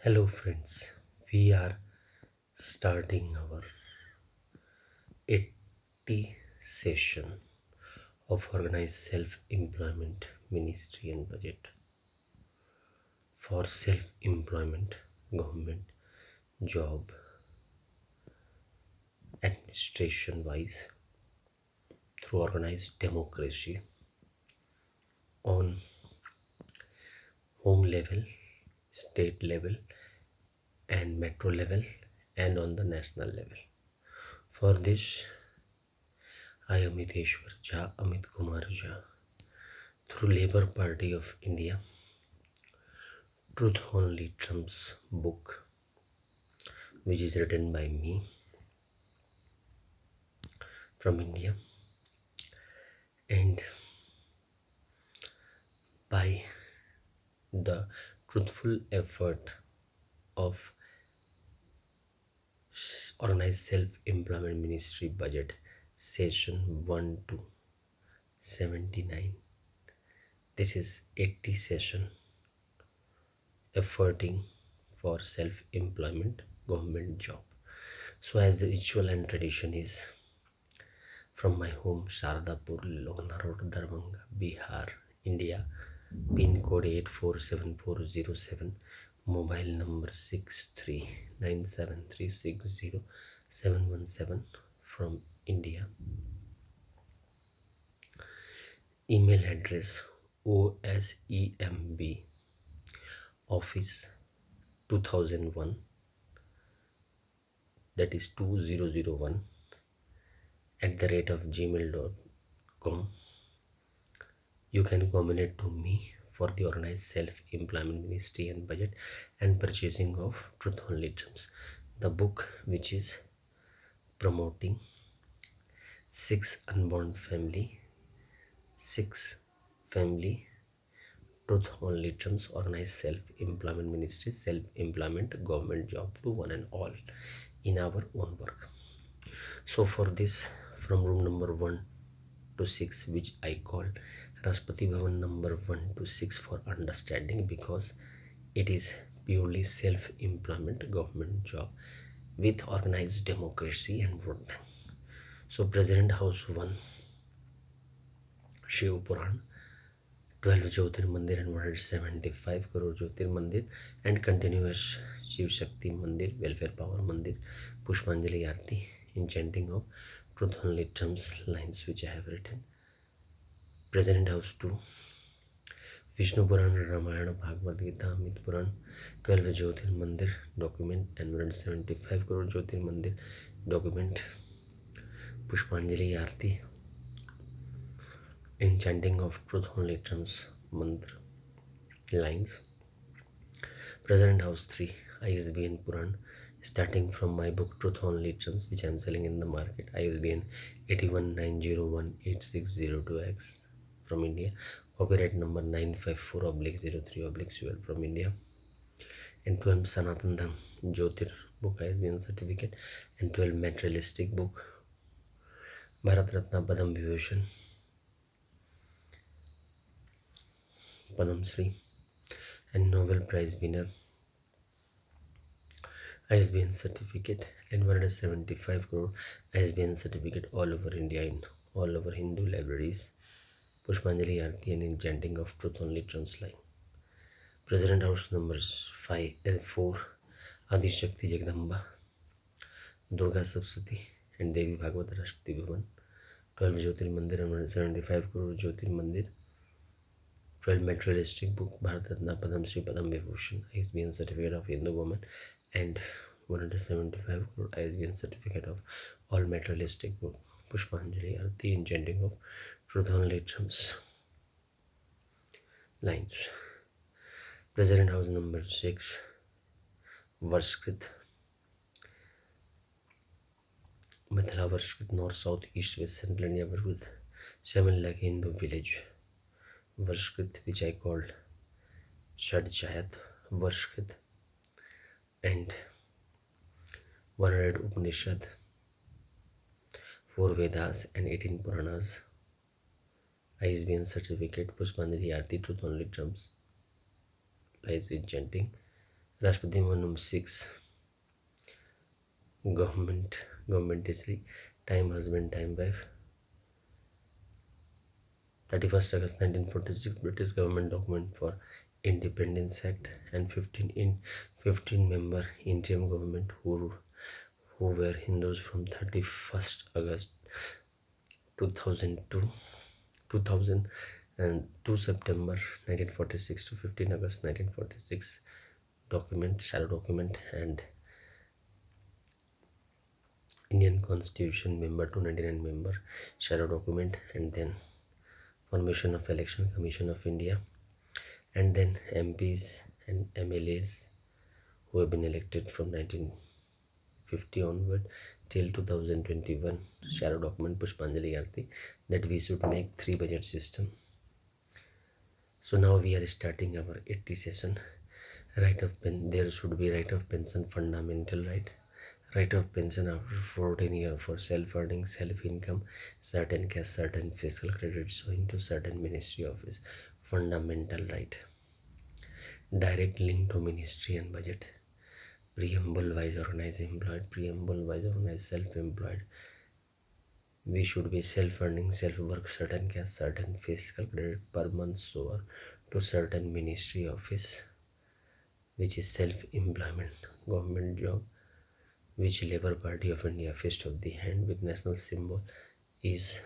Hello, friends. We are starting our 80 session of Organized Self Employment Ministry and Budget for self employment, government, job, administration wise through organized democracy on home level, state level, and metro level, and on the national level. For this, I, Amit kumar Jha, through Labour Party of India, Truth Only Trumps book, which is written by me from India, and by the truthful effort of Organized Self-Employment Ministry Budget Session 1 to 79. This is 80 session efforting for self-employment government job. So as the ritual and tradition is, from my home Shardapur, Logna Road, Darbhanga, Bihar, India, pin code 847407, mobile number 6397360717 from India, email address OSEMB office 2001, that is 2001 @gmail.com. You can nominate to me for the Organized Self-Employment Ministry and Budget and purchasing of Truth Only Terms, the book which is promoting 6 unborn family Truth Only Terms, Organized Self-Employment Ministry, self-employment government job to one and all in our own work. So for this, from room number 1 to 6, which I call Rashtrapati Bhavan number 1 to 6 for understanding, because it is purely self-employment government job with organized democracy and vote bank. So President House 1, Shiv Puran, 12 Jyotir Mandir and 175 crore Jyotir Mandir, and continuous Shiv Shakti Mandir, Welfare Power Mandir, Pushpanjali Aarti in chanting of Truth Only Terms lines which I have written. President House 2, Vishnu Puran, Ramayana, Bhagavad Gita, Amit Puran, 12 Jyotir Mandir document and 175 crore Jyotir Mandir document, Pushpanjali Aarti in chanting of Truth Only Terms mantra lines. President House 3, ISBN Puran, starting from my book Truth Only Terms, which I am selling in the market, ISBN 8190186002X from India, copyright number 954/03/12 from India, and 12 Sanatan Dham Jyotir book ISBN certificate, and 12 materialistic book Bharat Ratna Padam Vibhushan Padam Shri and Nobel Prize winner ISBN certificate, and 175 crore ISBN certificate all over India in all over Hindu libraries, Pushpanjali Aarti and in chanting of Truth Only Terms line. President House numbers 5 and 4, Adi Shakti Jagdamba, Durga Sapsati and Devi Bhagwat Rashtrapati Bhavan, 12 Jyotir Mandir and 175 crore Jyotir Mandir, 12 materialistic book Bharat Ratna Padam Shri Padam Vibhushan ISBN certificate of Hindu woman, and 175 crore ISBN certificate of all materialistic book Pushpanjali Aarti in chanting of Truth Only Terms lines. President House number 6, Varshkrit, Mithila Varshkrit, North, South, East, West, Central India, with 7 lakh Hindu village. Varshkrit, which I called Shadjayat Varshkrit, and 100 Upanishad, 4 Vedas and 18 Puranas, ISBN certificate, Pushpanjali Aarti, Truth Only Terms, lies in chanting, Rashtrapati Bhavan 6. Government history. Time husband, time wife. 31st August 1946 British government document for Independence Act, and 15 member interim government who were Hindus from 31st August 2002 2000 and 2 September 1946 to 15 August 1946 document, shadow document, and Indian Constitution member 299 member shadow document, and then formation of Election Commission of India, and then MPs and MLAs who have been elected from 1950 onward till 2021 shadow document Pushpanjali Arti, that we should make 3 budget system. So now we are starting our 80 session. There should be right of pension, fundamental right of pension after 14 years for self-earning, self-income, certain cash, certain fiscal credits owing to certain ministry office, fundamental right, direct link to ministry and budget, preamble wise organized employed, preamble wise organized self-employed. We should be self-earning, self-work, certain cash, certain fiscal credit per month soar to certain ministry office, which is self-employment, government job, which Labour Party of India, fist of the hand with national symbol, is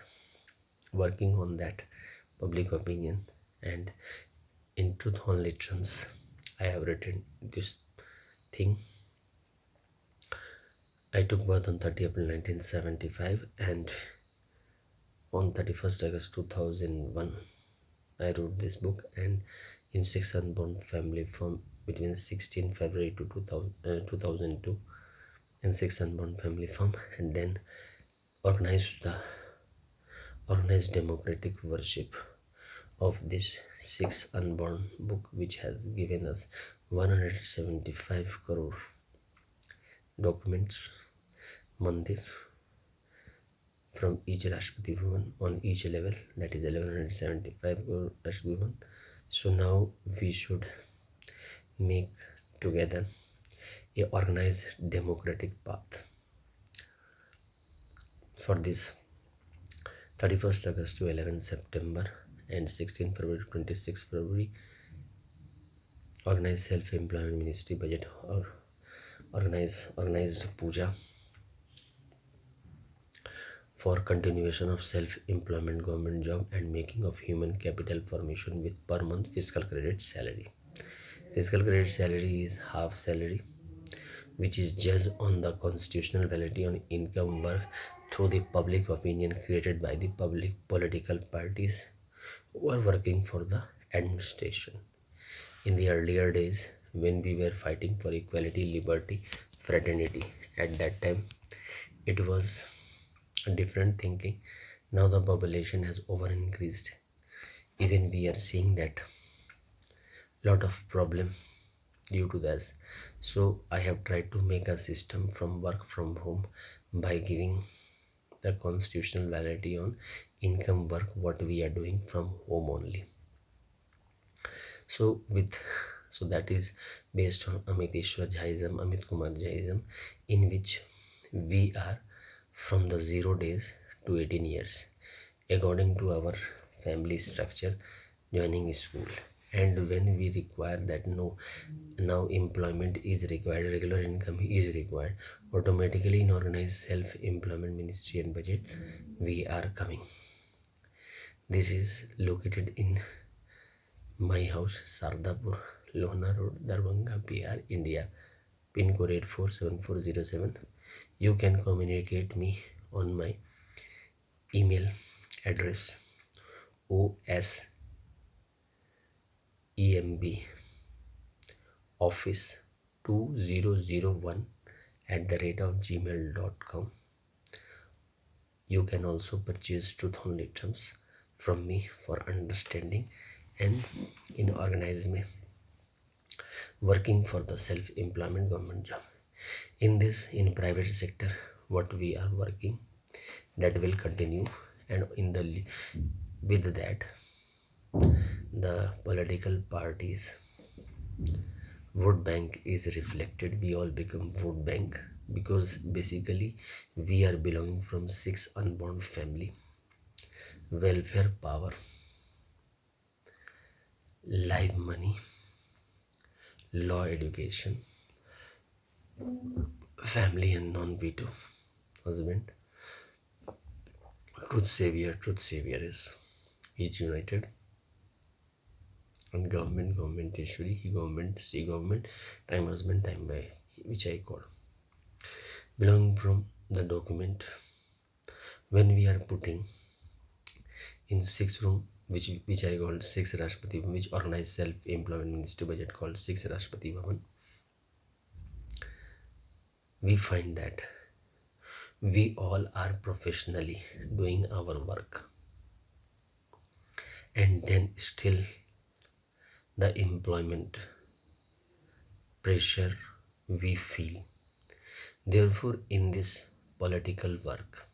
working on that public opinion. And in truth only terms, I have written this thing. I took birth on 30 April 1975, and on 31st August 2001 I wrote this book. And in 6 unborn family from between 16 February to 2002, and 6 unborn family farm, and then organized democratic worship of this 6 unborn book, which has given us 175 crore documents mandir from each Rashtrapati Bhavan on each level, that is 1175 crore Rashtrapati Bhavan. So now we should make together a organized democratic path. For this, 31st August to 11 September and 16 February to 26 February, organized self-employment ministry budget, or organized puja for continuation of self-employment government job and making of human capital formation with per month fiscal credit salary. Fiscal credit salary is half salary, which is judged on the constitutional validity on income work through the public opinion created by the public political parties who are working for the administration. In the earlier days, when we were fighting for equality, liberty, fraternity, at that time it was a different thinking. Now the population has over increased. Even we are seeing that lot of problem due to this. So I have tried to make a system from work from home by giving the constitutional validity on income work, what we are doing from home only. So that is based on Amit kumar Jhaism, in which we are from the 0 days to 18 years according to our family structure, joining school. And when we require that now employment is required, regular income is required, automatically in organized self-employment ministry and budget we are coming. This is located in my house, Sardapur, Lohna Road, Darbhanga, PR, India, pin code 847407. You can communicate me on my email address osemb office2001@gmail.com. You can also purchase truth only terms from me for understanding and in organizing working for the self-employment government job. In private sector, what we are working, that will continue, and with that the political parties vote bank is reflected. We all become vote bank because basically we are belonging from six unborn family. Welfare power, live money, law education, family and non-veto, husband, truth savior is united, and government Ishwari, he government, see government, time husband, time by, which I call. Belonging from the document, when we are putting in six room, which I call six Rashtrapati, which organized self-employment ministry budget called six Rashtrapati Bhavan, we find that we all are professionally doing our work, and then still the employment pressure we feel. Therefore, in this political work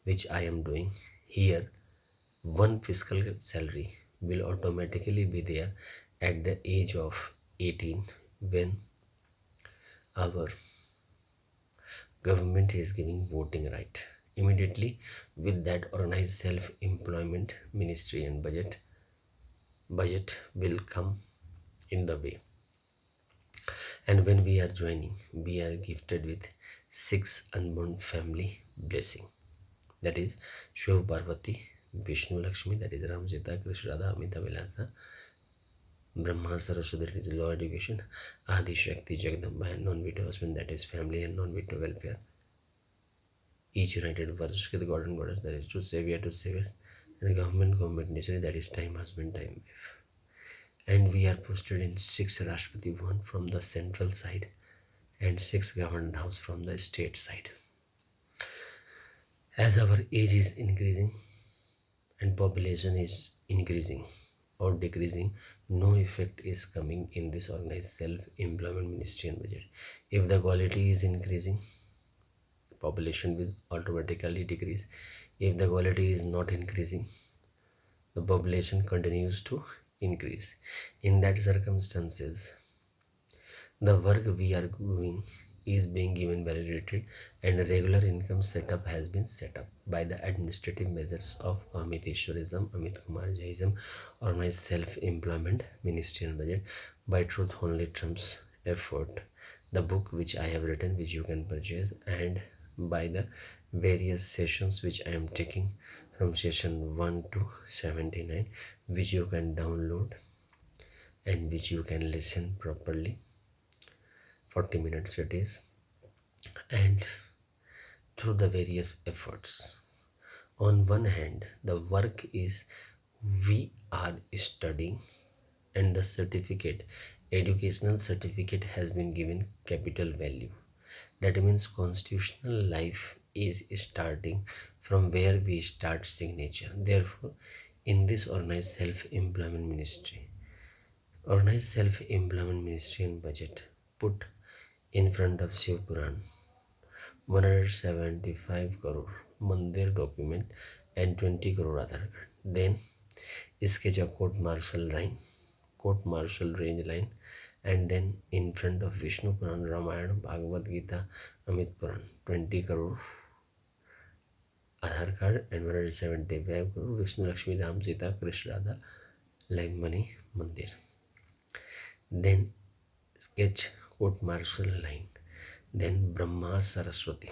which I am doing here, one fiscal salary will automatically be there at the age of 18 when our government is giving voting right. Immediately with that, organized self-employment ministry and budget will come in the way. And when we are joining, we are gifted with six unborn family blessing. That is Shiva Parvati, Vishnu Lakshmi, that is Ram Sita, Krishna Radha, Amita Vilasa, Brahma Saraswati, that is law education, Adi Shakti, Jagdamba, and non-veto husband, that is family and non-veto welfare. Each united versus the God and Goddess, that is truth savior, and government necessary, that is time husband, time wife. And we are posted in six Rashtrapati Bhavan from the central side and six government house from the state side. As our age is increasing and population is increasing or decreasing, no effect is coming in this organized self-employment ministry and budget. If the quality is increasing, population will automatically decrease. If the quality is not increasing, the population continues to increase. In that circumstances, the work we are doing is being given validated, and a regular income setup has been set up by the administrative measures of Amit kumar Jha, organized self-employment ministry and budget by truth only trumps effort, the book which I have written, which you can purchase, and by the various sessions which I am taking from session 1 to 79, which you can download and which you can listen properly. 40 minutes it is, and through the various efforts. On one hand, the work is we are studying, and the certificate, educational certificate, has been given capital value. That means constitutional life is starting from where we start signature. Therefore, in this organized self-employment ministry and budget put in front of Shiv Puran 175 crore Mandir document and 20 crore Aadhaar card. Then sketch a court martial range line, and then in front of Vishnu Puran, Ramayana, Bhagavad Gita, Amit Puran, 20 crore Aadhaar card and 175 crore Vishnu Lakshmi, Ram Sita, Krishna Radha, live money, Mandir. Then sketch court martial line. Then Brahma Saraswati,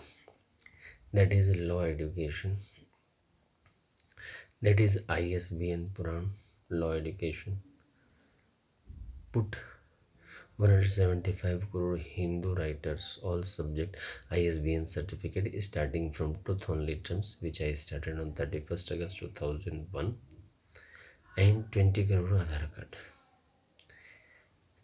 that is law education, that is ISBN Puran, law education. Put 175 crore Hindu writers, all subject ISBN certificate starting from truth only terms, which I started on 31st August 2001, and 20 crore Aadhaar card,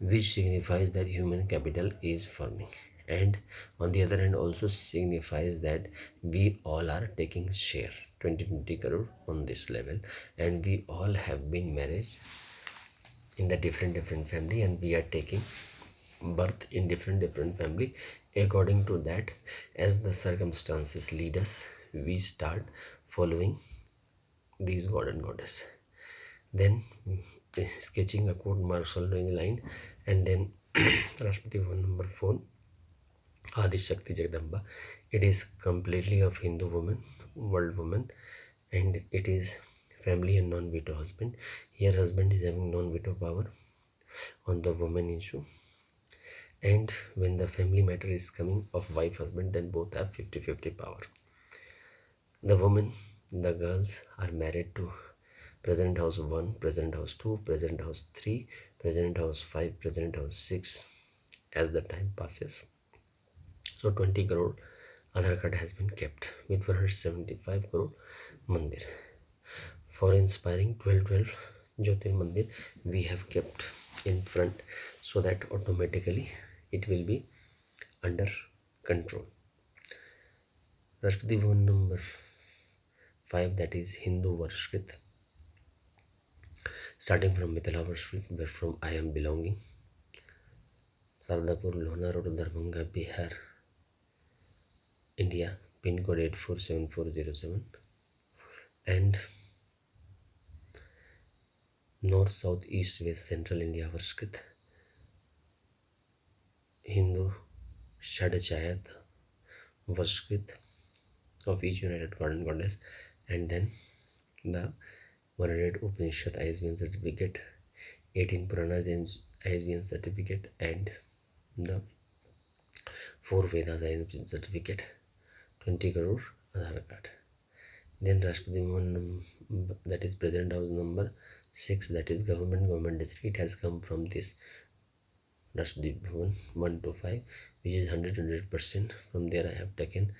which signifies that human capital is forming, and on the other hand also signifies that we all are taking share 20 crore on this level, and we all have been married in the different family, and we are taking birth in different family. According to that, as the circumstances lead us, we start following these god and goddess. Then sketching a court martial line, and then Rashtrapati Bhavan number 4, Adi Shakti Jagdamba. It is completely of Hindu woman, world woman, and it is family and non-veto husband. Here husband is having non-veto power on the woman issue, and when the family matter is coming of wife husband, then both have 50-50 power. The women, the girls are married to President House 1, President House 2, President House 3, President House 5, President House 6 as the time passes. So 20 crore Aadhaar card has been kept with 175 crore mandir. For inspiring 1212 Jyotir Mandir, we have kept in front so that automatically it will be under control. Rashtrapati Bhavan number 5, that is Hindu Varshkrit. Starting from Mithila Varshkrit, where from I am belonging. Sardapur, Lona Road, Darbhanga, Bihar, India, pin code 847407, and North, South, East, West, Central India Varshkrit, Hindu Shadachayat Varshkrit of each United God and Goddess, and then the 100 Upanishad ISBN certificate, 18 Puranas ISBN certificate, and the 4 Vedas ISBN certificate, 20 crore Aadhaar card. Then Rashtrapati Bhavan, that is President House number 6, that is government district. It has come from this Rashtrapati Bhavan 1 to 5, which is 100%. From there I have taken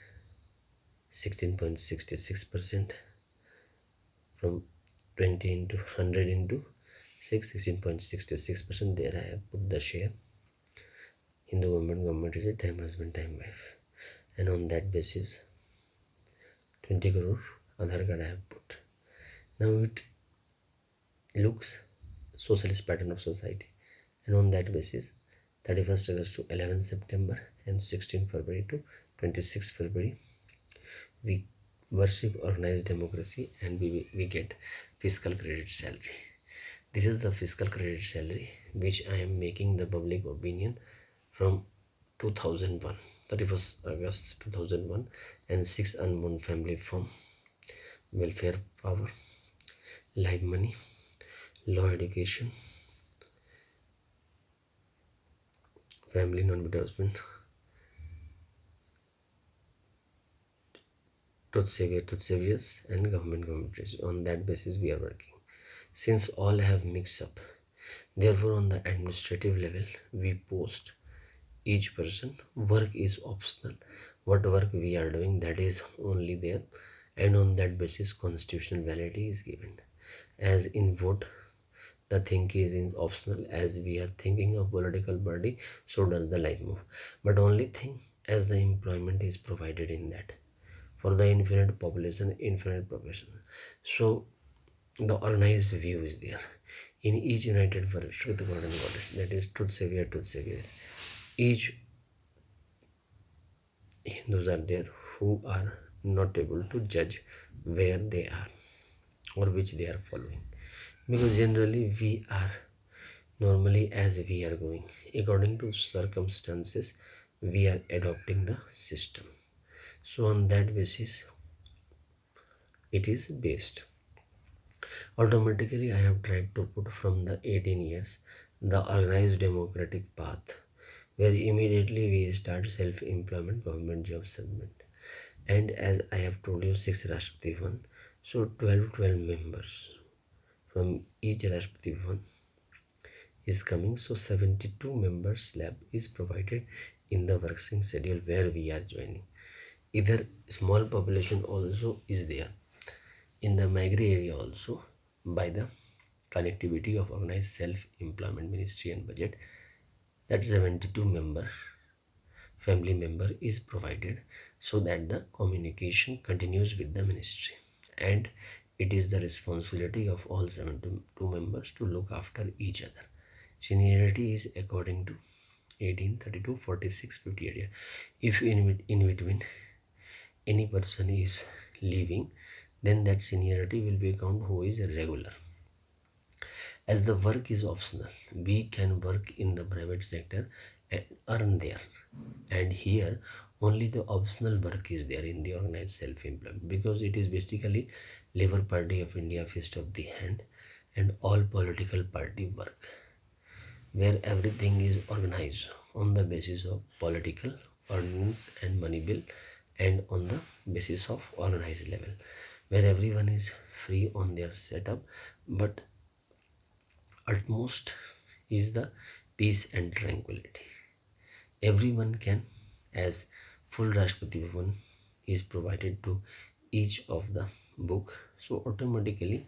16.66%. From 20 into 100 into 6, 16.66%. There I have put the share. Hindu government is a time husband, time wife, and on that basis 20 crore Aadhaar card I have put. Now it looks socialist pattern of society, and on that basis 31st August to 11th September and 16th February to 26th February we worship organized democracy, and we get fiscal credit salary. This is the fiscal credit salary which I am making the public opinion from 2001, 31st August 2001, and 6 unborn family from welfare power, live money, law education, family non-veto husband, truth saviors, and government treasury. On that basis we are working. Since all have mixed up, therefore on the administrative level we post each person. Work is optional. What work we are doing, that is only there, and on that basis constitutional validity is given. As in vote, the thing is in optional. As we are thinking of political body, so does the life move. But only thing, as the employment is provided in that for the infinite population, infinite profession. So the organized view is there in each united forest with God and Goddess, that is truth saviors. Each Hindus are there who are not able to judge where they are or which they are following, because generally we are normally, as we are going according to circumstances, we are adopting the system. So on that basis it is based. Automatically I have tried to put from the 18 years the organized democratic path, where immediately we start self-employment, government job segment. And as I have told you, 6 Rashtrapati Bhavan, so 12 members from each Rashtrapati Bhavan is coming. So 72 members slab is provided in the working schedule where we are joining. Either small population also is there in the migrant area also, by the connectivity of organized self-employment ministry and budget, that 72 member family member is provided, so that the communication continues with the ministry, and it is the responsibility of all 72 members to look after each other. Seniority is according to 18, 32, 46, 50 area. If in between any person is leaving, then that seniority will be count who is regular. As the work is optional, we can work in the private sector and earn there. And here, only the optional work is there in the organized self-employment, because it is basically Labour Party of India fist of the hand and all political party work, where everything is organized on the basis of political ordinance and money bill, and on the basis of organized level, where everyone is free on their setup, but utmost is the peace and tranquility. Everyone can, as full Rashtrapati Bhavan is provided to each of the book, so automatically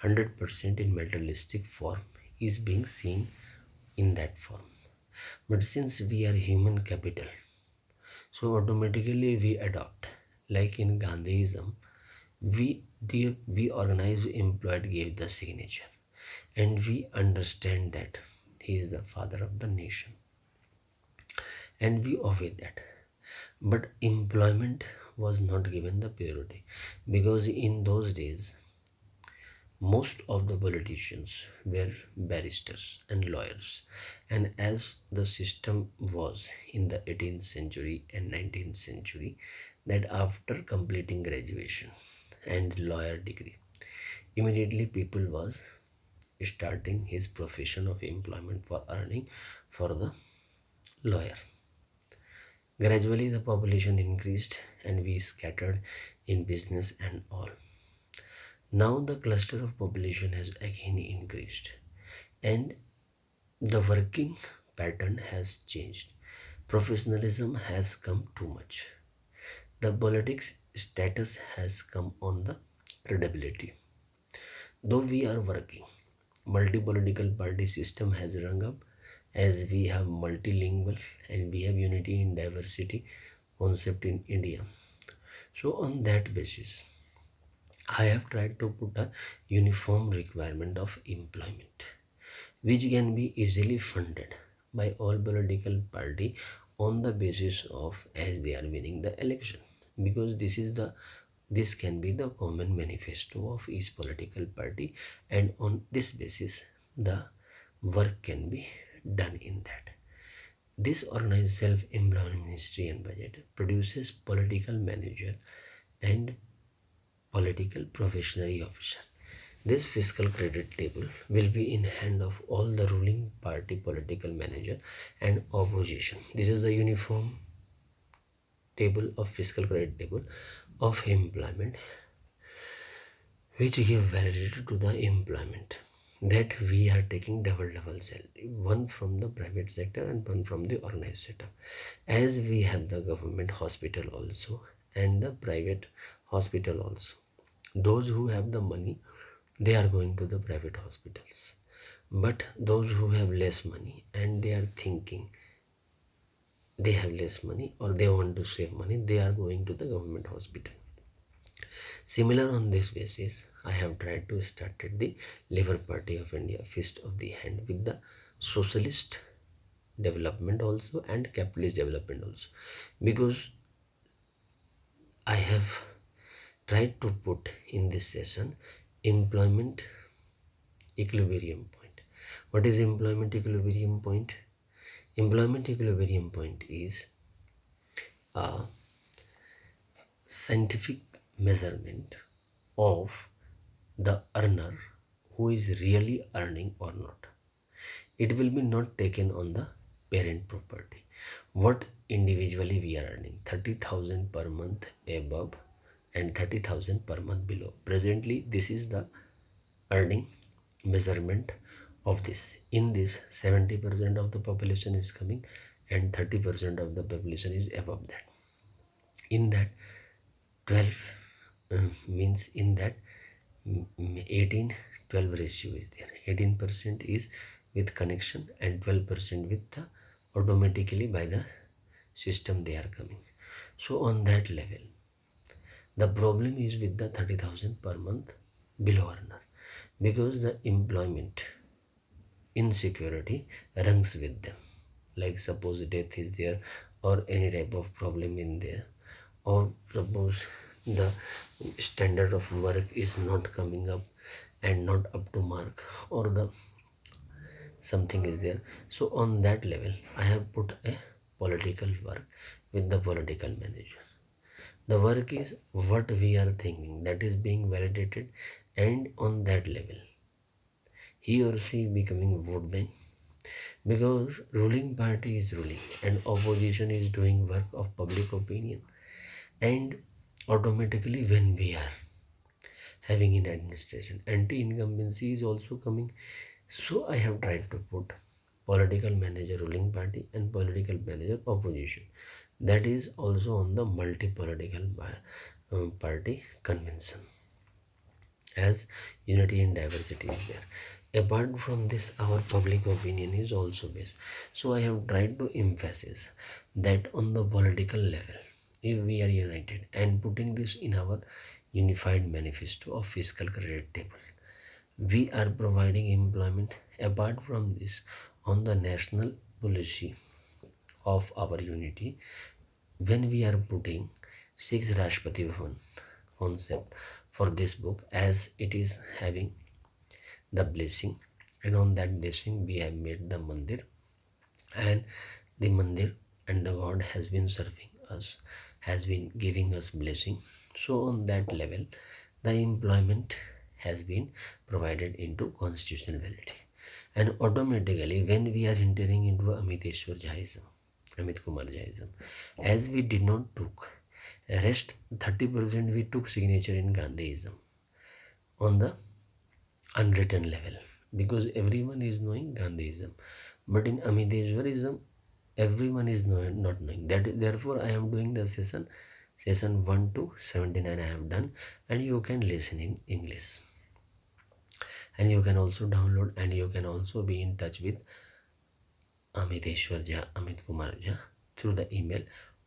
100% in materialistic form is being seen in that form. But since we are human capital, so automatically we adopt. Like in Gandhiism, we organized employed gave the signature, and we understand that he is the father of the nation, and we obey that. But employment was not given the priority, because in those days most of the politicians were barristers and lawyers, and as the system was in the 18th century and 19th century, that after completing graduation and lawyer degree, immediately people was starting his profession of employment for earning for the lawyer. Gradually the population increased and we scattered in business and all. Now the cluster of population has again increased, and the working pattern has changed. Professionalism has come too much. The politics status has come on the credibility. Though we are working, multi-political party system has rung up, as we have multilingual and we have unity in diversity concept in India. So on that basis, I have tried to put a uniform requirement of employment, which can be easily funded by all political party on the basis of as they are winning the election, because this can be the common manifesto of each political party, and on this basis the work can be done in that. This organized self-employment ministry and budget produces political manager and political professional officer. This fiscal credit table will be in hand of all the ruling party political manager and opposition. This is the uniform table of fiscal credit table of employment, which give validity to the employment, that we are taking double salary, one from the private sector and one from the organized sector. As we have the government hospital also and the private hospital also, those who have the money, they are going to the private hospitals, but those who have less money and they are thinking they have less money or they want to save money, they are going to the government hospital. Similar on this basis, I have tried to start the Labour Party of India fist of the hand with the socialist development also and capitalist development also, because I have tried to put in this session employment equilibrium point. What is employment equilibrium point? Employment equilibrium point is a scientific measurement of the earner who is really earning or not. It will be not taken on the parent property. What individually we are earning, 30,000 per month above and 30,000 per month below. Presently, this is the earning measurement of this. In this, 70% of the population is coming and 30% of the population is above that. In that 12 means in that 18-12 ratio is there. 18% is with connection and 12% with the automatically by the system they are coming. So on that level, the problem is with the 30,000 per month below earner, because the employment insecurity runs with them. Like suppose death is there or any type of problem in there, or suppose the standard of work is not coming up and not up to mark, or the something is there. So on that level I have put a political work with the political manager. The work is what we are thinking, that is being validated, and on that level he or she becoming vote bank, because ruling party is ruling and opposition is doing work of public opinion. And automatically when we are having in administration, anti-incumbency is also coming. So I have tried to put political manager ruling party and political manager opposition. That is also on the multi-political party convention, as unity and diversity is there. Apart from this, our public opinion is also based. So I have tried to emphasize that on the political level, if we are united and putting this in our unified manifesto of fiscal credit table, we are providing employment. Apart from this, on the national policy of our unity, when we are putting six Rashtrapati Bhavan concept for this book, as it is having the blessing, and on that blessing we have made the mandir, and the mandir and the God has been serving us, has been giving us blessing. So on that level the employment has been provided into constitutional validity, and automatically when we are entering into Amit kumar Jhaism, as we did not took rest 30%, we took signature in Gandhiism on the unwritten level, because everyone is knowing Gandhiism, but in Amideshwarism everyone is not knowing that. Therefore I am doing the session 1 to 79 I have done, and you can listen in English, and you can also download, and you can also be in touch with Amit kumar Jha through the email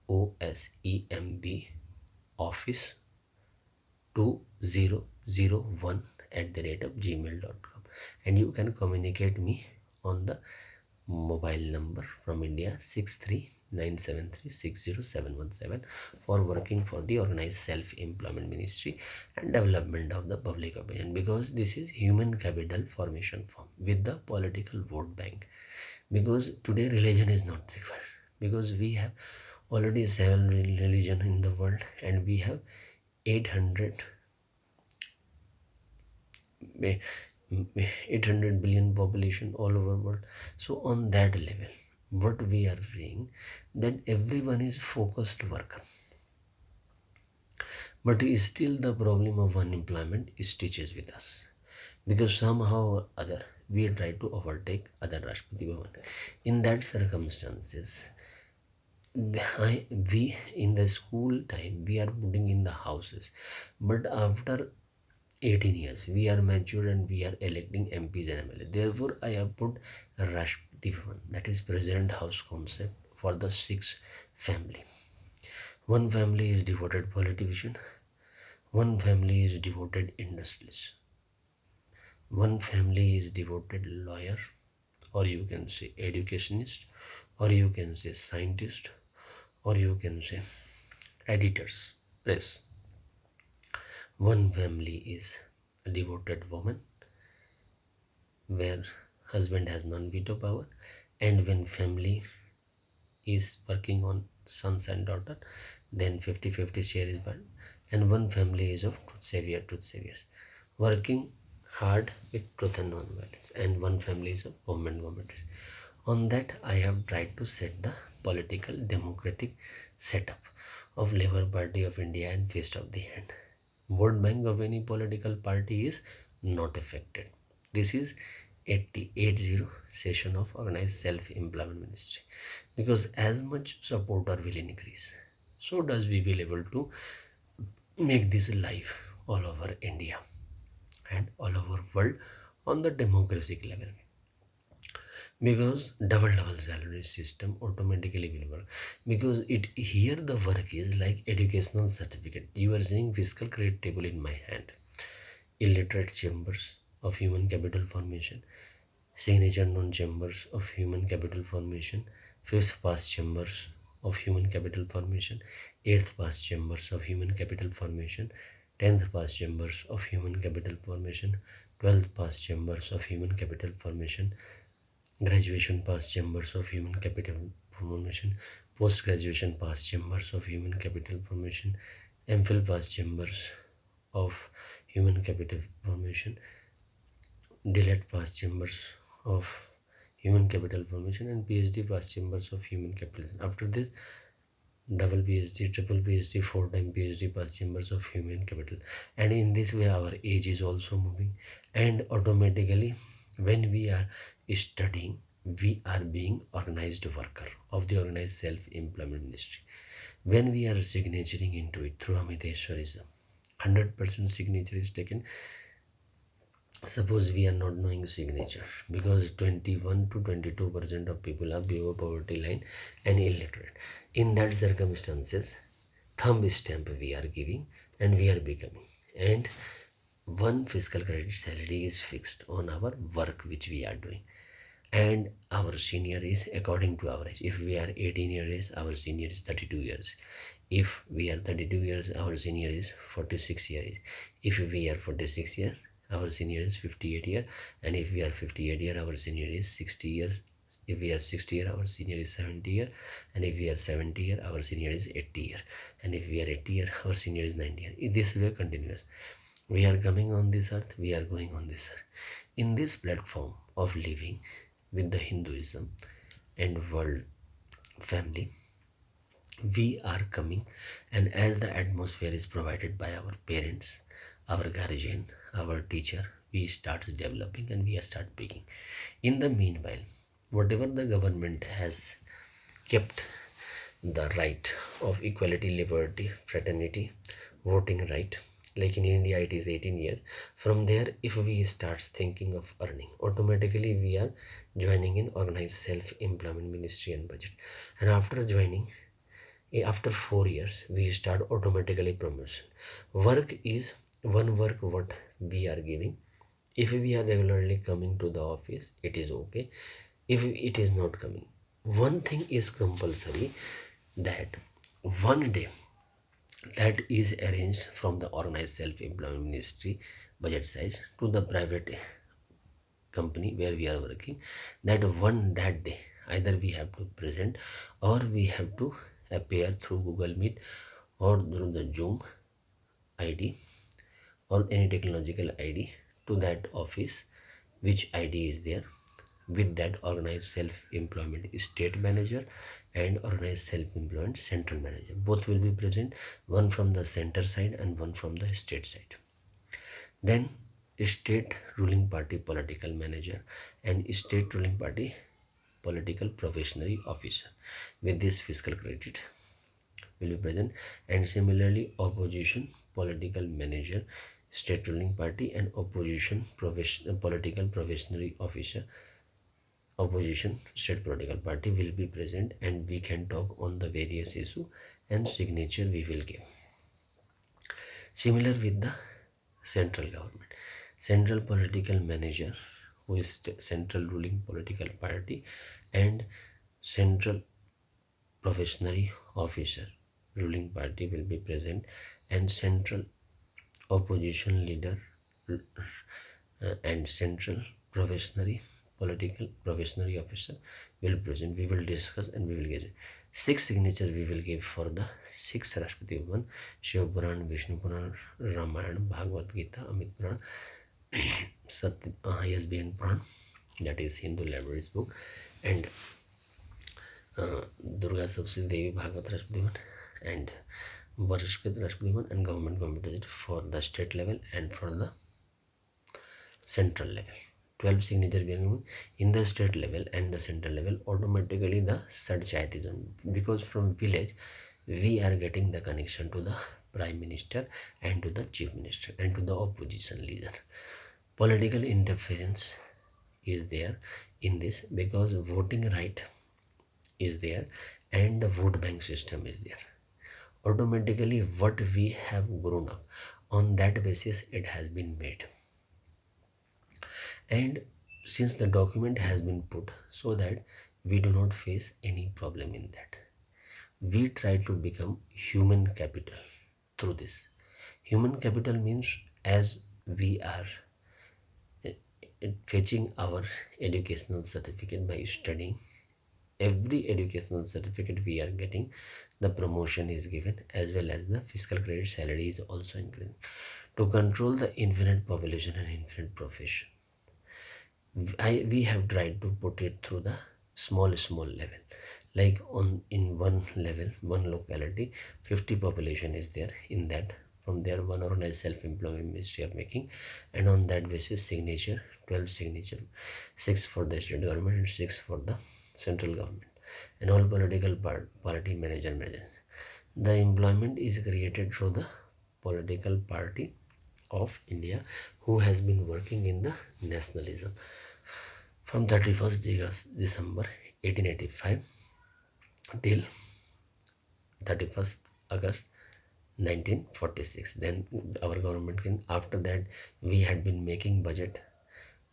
osemb office2001 and you can communicate me on the mobile number from India 639736017 for working for the organized self-employment ministry and development of the public opinion, because this is human capital formation form with the political vote bank. Because today religion is not required, because we have already 7 religion in the world, and we have 800 billion population all over world. So on that level what we are saying, that everyone is focused work, but still the problem of unemployment is teaches with us, because somehow or other we try to overtake other Rashtrapati Bhavan. In that circumstances, we in the school time we are putting in the houses, but after 18 years we are matured and we are electing MPs and MLA. Therefore I have put Rashtrapati Bhavan, that is President House concept for the 6 family. One family is devoted politician, one family is devoted industrialist, one family is devoted lawyer, or you can say educationist, or you can say scientist, or you can say editors, press. One family is a devoted woman, where husband has non-veto power, and when family is working on sons and daughter, then 50-50 share is burned. And one family is of truth saviors, working hard with truth and non-violence, and one family is of government. On that I have tried to set the political democratic setup of Labour Party of India and Fist of the Hand. Vote bank of any political party is not affected. This is 80 session of Organized Self-Employment Ministry, because as much supporter will increase, so does we will able to make this life all over India and all over world on the democratic level, because double salary system automatically will work, because it here the work is like educational certificate. You are seeing fiscal credit table in my hand, illiterate chambers of human capital formation, signature known chambers of human capital formation, fifth pass chambers of human capital formation, eighth pass chambers of human capital formation, 10th pass chambers of human capital formation, 12th past chambers of human capital formation, graduation past chambers of human capital formation, post graduation past chambers of human capital formation, MPhil past chambers of human capital formation, delayed past chambers of human capital formation, and PhD past chambers of human capital. After this, double PhD, triple PhD, 4-time PhD past chambers of human capital. And in this way our age is also moving, and automatically when we are studying, we are being organized worker of the organized self-employment ministry. When we are signaturing into it through Amiteshwarism, 100% signature is taken. Suppose we are not knowing signature, because 21 to 22% of people are below poverty line and illiterate. In that circumstances, thumb stamp we are giving and we are becoming, and one fiscal credit salary is fixed on our work which we are doing, and our senior is according to our age. If we are 18 years, our senior is 32 years. If we are 32 years, our senior is 46 years. If we are 46 years, our senior is 58 years. And if we are 58 years, our senior is 60 years. If we are 60 years, our senior is 70 years. And if we are 70 years, our senior is 80 years. And if we are 80 years, our senior is 90 years. This way continuous. We are coming on this earth, we are going on this earth. In this platform of living with the Hinduism and world family, we are coming, and as the atmosphere is provided by our parents, our guardian, our teacher, we start developing and we start picking. In the meanwhile, whatever the government has kept the right of equality, liberty, fraternity, voting right, like in India it is 18 years. From there, if we start thinking of earning, automatically we are joining in organized self-employment ministry and budget. And after joining, after 4 years, we start automatically promotion. Work is one work what we are giving. If we are regularly coming to the office, it is okay. If it is not coming, one thing is compulsory, that one day that is arranged from the organized self-employment ministry budget size to the private company where we are working, that that day either we have to present or we have to appear through Google Meet or through the Zoom ID or any technological ID to that office, which ID is there, with that organized self-employment state manager and organized self-employment central manager. Both will be present, one from the center side and one from the state side. Then state ruling party political manager and state ruling party political professional officer with this fiscal credit will be present. And similarly, opposition political manager, state ruling party and opposition political professional officer, opposition state political party will be present, and we can talk on the various issue and signature we will give. Similar with the central government, central political manager, who is central ruling political party, and central professional officer ruling party will be present, and central opposition leader and central political professional officer will present. We will discuss and we will get 6 signatures we will give for the 6 Rashtrapati Bhavan: Shiv Puran, Vishnu Puran, Ramayana, Bhagavad Gita, Amit Puran, ISBN Puran, that is Hindu libraries book, and Durga Sapsi Devi Bhagavad Rashtrapati Bhavan, and Varshkrit Rashtrapati Bhavan, and government computer for the state level and for the central level. 12 signature we are giving in the state level and the central level. Automatically the Sadchaitism, because from village we are getting the connection to the prime minister and to the chief minister and to the opposition leader. Political interference is there in this, because voting right is there and the vote bank system is there. Automatically what we have grown up on, that basis it has been made. And since the document has been put, so that we do not face any problem in that, we try to become human capital through this. Human capital means, as we are fetching our educational certificate by studying. Every educational certificate we are getting, the promotion is given, as well as the fiscal credit salary is also increasing. To control the infinite population and infinite profession, we have tried to put it through the small level. Like on in one level, one locality, 50 population is there. In that, from there, one organized self-employment ministry of making, and on that basis, signature 12 signature, 6 for the state government and 6 for the central government, and all political party manager. The employment is created through the political party of India, who has been working in the nationalism from 31st December 1885 till 31st August 1946. Then our government came. After that, we had been making budget.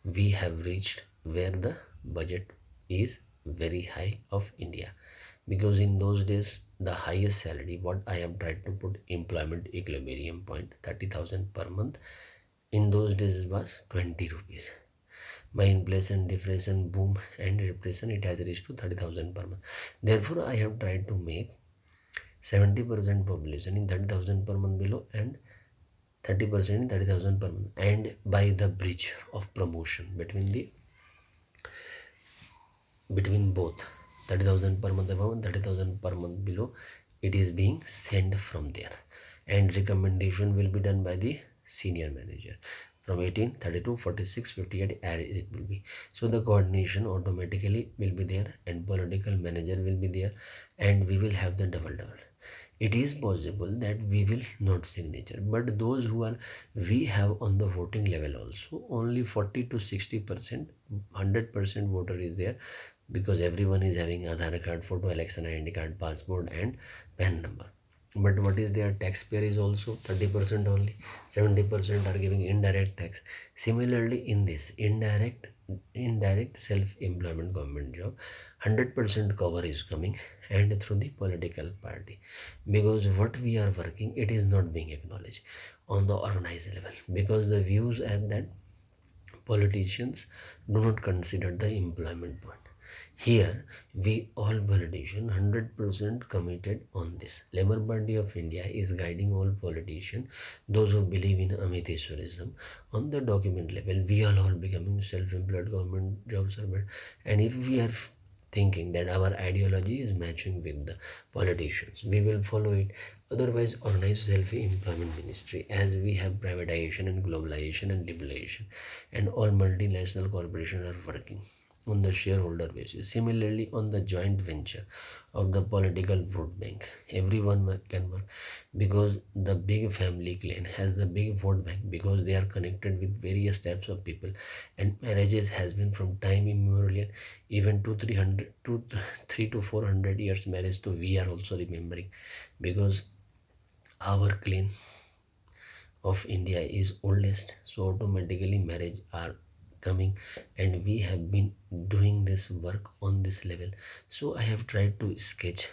We have reached where the budget is very high of India, because in those days the highest salary, what I have tried to put employment equilibrium point, 30,000 per month, in those days was 20 rupees. By inflation, deflation, boom and repression, it has reached to 30,000 per month. Therefore, I have tried to make 70% population in 30,000 per month below, and 30% in 30,000 per month, and by the bridge of promotion between both 30,000 per month above and 30,000 per month below, it is being sent from there, and recommendation will be done by the senior manager from 18, 32, 46, 58 as it will be. So the coordination automatically will be there, and political manager will be there, and we will have the double. It is possible that we will not signature, but those who are, we have on the voting level also only 40 to 60%, 100% voter is there, because everyone is having Aadhaar card, photo, election ID card, passport and PAN number. But what is their taxpayer is also 30% only, 70% are giving indirect tax. Similarly, in this indirect self-employment government job, 100% cover is coming, and through the political party, because what we are working, it is not being acknowledged on the organized level, because the views at that politicians do not consider the employment point. Here, we all politicians 100% committed on this. Labour Party of India is guiding all politicians, those who believe in Amiteshwarism. On the document level, we are all becoming self-employed government job servant. And if we are thinking that our ideology is matching with the politicians, we will follow it. Otherwise, organized self-employment ministry, as we have privatization and globalization and devolution, and all multinational corporations are working on the shareholder basis. Similarly, on the joint venture of the political vote bank, everyone can work, because the big family clan has the big vote bank, because they are connected with various types of people, and marriages has been from time immemorial, even to 3 to 400 years marriage. So we are also remembering, because our clan of India is oldest, so automatically marriage are coming, and we have been doing this work on this level. So I have tried to sketch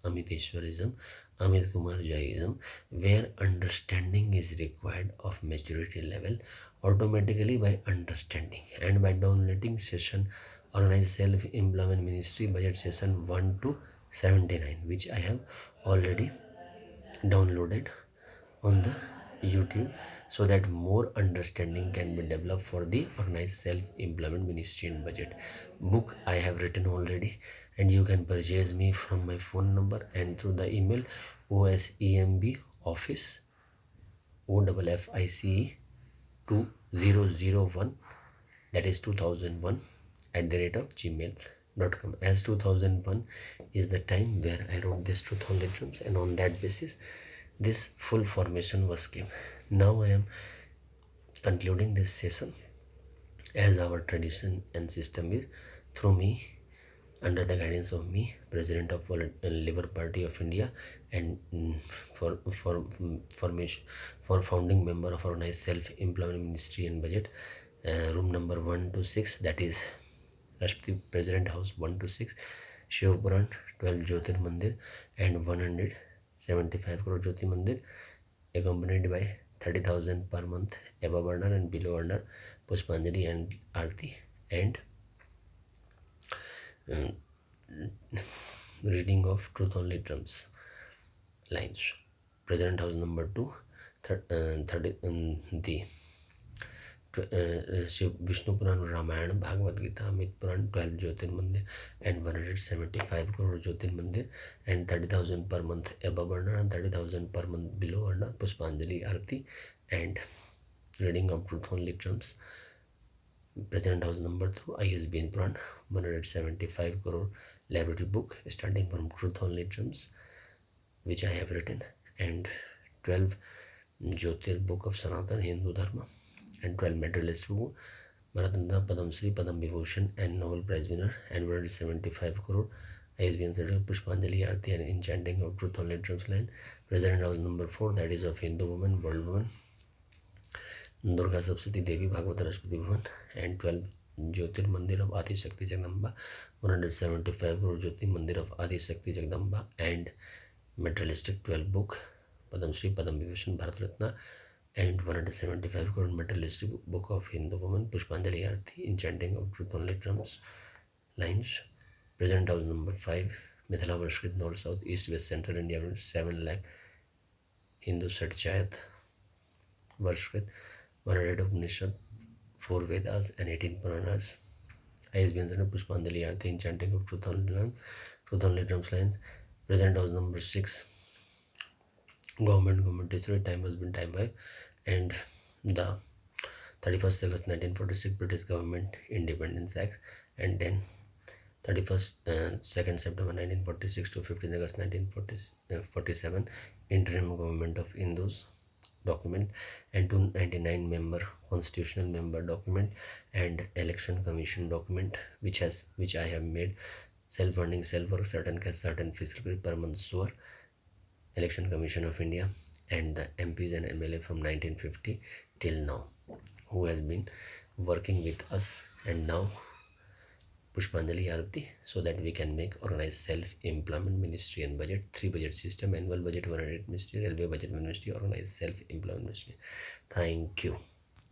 Amiteshwarism, Amit Kumar Jhaism, where understanding is required of maturity level, automatically by understanding, and by downloading session Organized Self-Employment Ministry budget session 1 to 79, which I have already downloaded on the YouTube, so that more understanding can be developed for the Organized Self-Employment Ministry and budget. Book I have written already, and you can purchase me from my phone number and through the email OSEMB office OFFICE 2001, that is 2001 at the rate of gmail.com, as 2001 is the time where I wrote this 2000 terms, and on that basis this full formation was came. Now I am concluding this session, as our tradition and system is, through me, under the guidance of me, President of Labour Party of India, and for founding member of Organized Self-Employment Ministry and Budget, room number 1 to 6, that is Rashtrapati President House 1 to 6, Shiv Puran, 12 Jyotir Mandir, and 175 crore Jyoti Mandir, accompanied by 30,000 per month above earner and below earner Pushpanjali and Aarti, and um, reading of Truth Only Drums lines. President House number 2, the Shiv Vishnu Puran, Ramayana, Bhagavad Gita, Amit Puran, 12 Jyotirmandir and 175 crore Jyotirmandir, and 30,000 per month above Arna and 30,000 per month below Arna, Pushpanjali Arti, and reading of Truth Only Drums. President House number 2, ISBN Puran, 175 crore library book starting from Truth Only Drums, which I have written, and 12 Jyotir book of Sanatan Hindu Dharma, and 12 medalist book, Maratna, Padam Shri, Padam Vibhushan, and Nobel Prize winner, and 175 crore ISBN certificate, Pushpanjali Arti and enchanting of Truth Only Drums line. President House number 4, that is of Hindu woman, world woman, Durga Sapsati Devi, Bhagavata Rashpati Bhavan, and 12 Jyotir Mandir of Adi Shakti Jagdamba, 175 crore Jyoti Mandir of Adi Shakti Jagdamba, and materialistic 12 book, Padam Shri, Padam Vibhushan, Bharat Ratna, and 175 crore materialistic book of Hindu woman, Pushpanjali Arti, enchanting of Truth Only Drums lines. Present House number 5, Mithila Varshkrit, North, South, East, West, Central India, 7 lakh Hindu Satchayat Varshkrit, 100 Upanishad, 4 Vedas, and 18 Puranas. ISBN Center, Pushpanjali Arti, enchanting of Truth Only Drums lines. Present House number 6, Government History, Time Husband, Time Wife, and the 31st August 1946 British Government Independence Act, and then 2nd September 1946 to 15th August 1947 Interim Government of Hindus document, and 299 member constitutional member document, and Election Commission document, which I have made, self-funding, self-work, certain caste, certain fiscal per month sure, Election Commission of India, and the MPs and MLA from 1950 till now, who has been working with us, and now Pushpanjali Arati, so that we can make organized self-employment ministry and budget, 3 budget system, annual budget 100 ministry, railway budget ministry, organized self-employment ministry. Thank you.